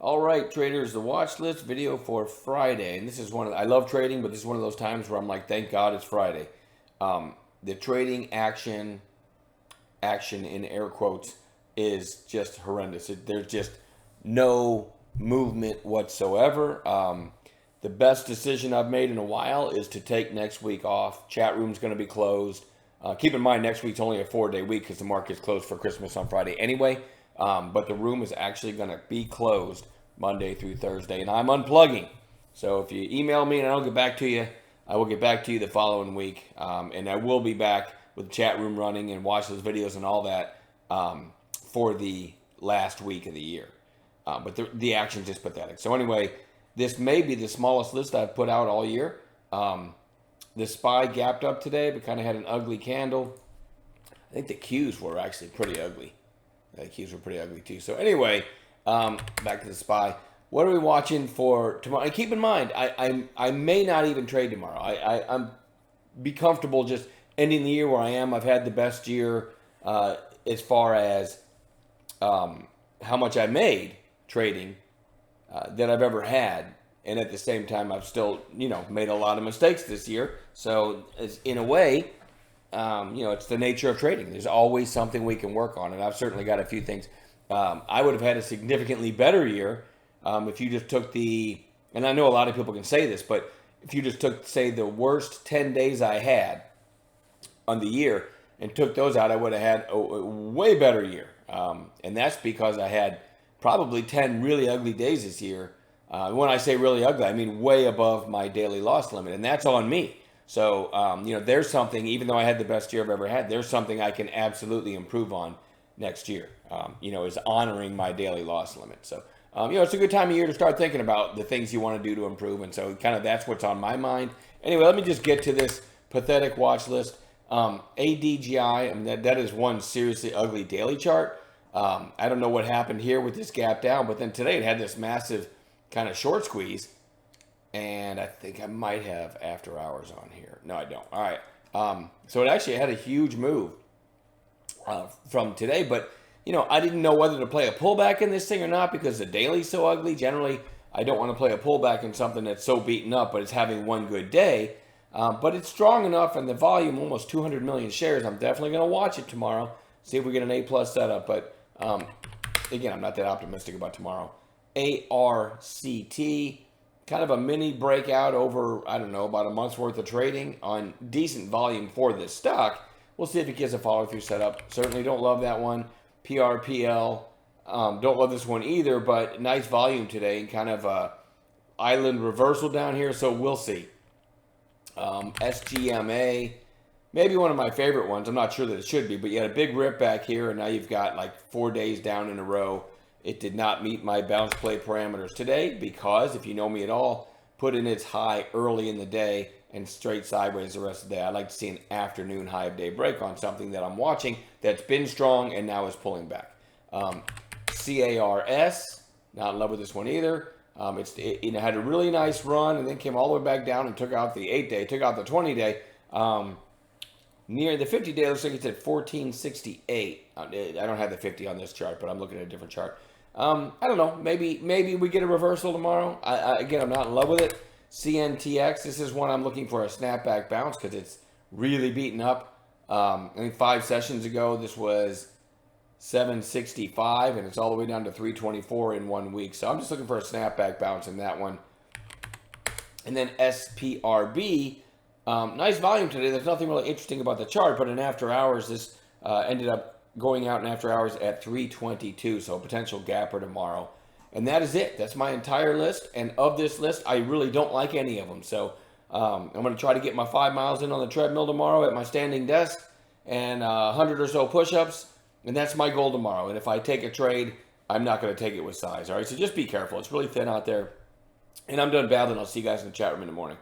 All right, traders, the watch list video for Friday. And this is I love trading, but this is one of those times where I'm like, thank God it's Friday. The trading action in air quotes, is just horrendous. There's just no movement whatsoever. The best decision I've made in a while is to take next week off. Chat room's going to be closed. Keep in mind, next week's only a 4-day week because the market's closed for Christmas on Friday anyway. But the room is actually going to be closed Monday through Thursday, and I'm unplugging. So if you email me and I don't get back to you, I will get back to you the following week. And I will be back with the chat room running and watch those videos and all that for the last week of the year. But the action's just pathetic. So anyway, this may be the smallest list I've put out all year. The SPY gapped up today, but kind of had an ugly candle. I think the Qs were actually pretty ugly. The Qs were pretty ugly too. So anyway, back to the SPY. What are we watching for tomorrow? And keep in mind, I may not even trade tomorrow. I'm be comfortable just ending the year where I am. I've had the best year as far as how much I made trading that I've ever had. And at the same time, I've still, made a lot of mistakes this year. So in a way, it's the nature of trading. There's always something we can work on. And I've certainly got a few things. I would have had a significantly better year if you just took and I know a lot of people can say this, but if you just took, say, the worst 10 days I had on the year and took those out, I would have had a way better year. And that's because I had probably 10 really ugly days this year. When I say really ugly, I mean way above my daily loss limit, and that's on me. So, there's something, even though I had the best year I've ever had, there's something I can absolutely improve on next year, is honoring my daily loss limit. So, it's a good time of year to start thinking about the things you want to do to improve. And so kind of that's what's on my mind. Anyway, let me just get to this pathetic watch list. ADGI, I mean, that is one seriously ugly daily chart. I don't know what happened here with this gap down, but then today it had this massive kind of short squeeze. And I think I might have after hours on here. No, I don't. All right. So it actually had a huge move from today, but I didn't know whether to play a pullback in this thing or not because the daily's so ugly. Generally, I don't want to play a pullback in something that's so beaten up, but it's having one good day. But it's strong enough, and the volume, almost 200 million shares. I'm definitely going to watch it tomorrow, see if we get an A-plus setup. But again, I'm not that optimistic about tomorrow. ARCT, kind of a mini breakout over, I don't know, about a month's worth of trading on decent volume for this stock. We'll see if it gets a follow-through setup. Certainly don't love that one. PRPL, don't love this one either, but nice volume today, kind of a island reversal down here, so we'll see. SGMA, maybe one of my favorite ones. I'm not sure that it should be, but you had a big rip back here, and now you've got like 4 days down in a row. It did not meet my bounce play parameters today because, if you know me at all, put in its high early in the day and straight sideways the rest of the day. I like to see an afternoon high of day break on something that I'm watching that's been strong and now is pulling back. CARS, not in love with this one either. It had a really nice run and then came all the way back down and took out the 8-day, took out the 20-day. Near the 50-day, looks like it's at 1468. I don't have the 50 on this chart, but I'm looking at a different chart. I don't know. Maybe we get a reversal tomorrow. Again, I'm not in love with it. CNTX, this is one I'm looking for a snapback bounce because it's really beaten up. I think 5 sessions ago, this was 765, and it's all the way down to 324 in 1 week. So I'm just looking for a snapback bounce in that one. And then SPRB, nice volume today. There's nothing really interesting about the chart, but in after hours, this ended up going out in after hours at 322, so a potential gapper tomorrow. And that is it. That's my entire list. And of this list, I really don't like any of them. So I'm going to try to get my 5 miles in on the treadmill tomorrow at my standing desk and 100 or so push-ups. And that's my goal tomorrow. And if I take a trade, I'm not going to take it with size. All right, so just be careful. It's really thin out there. And I'm done babbling. I'll see you guys in the chat room in the morning.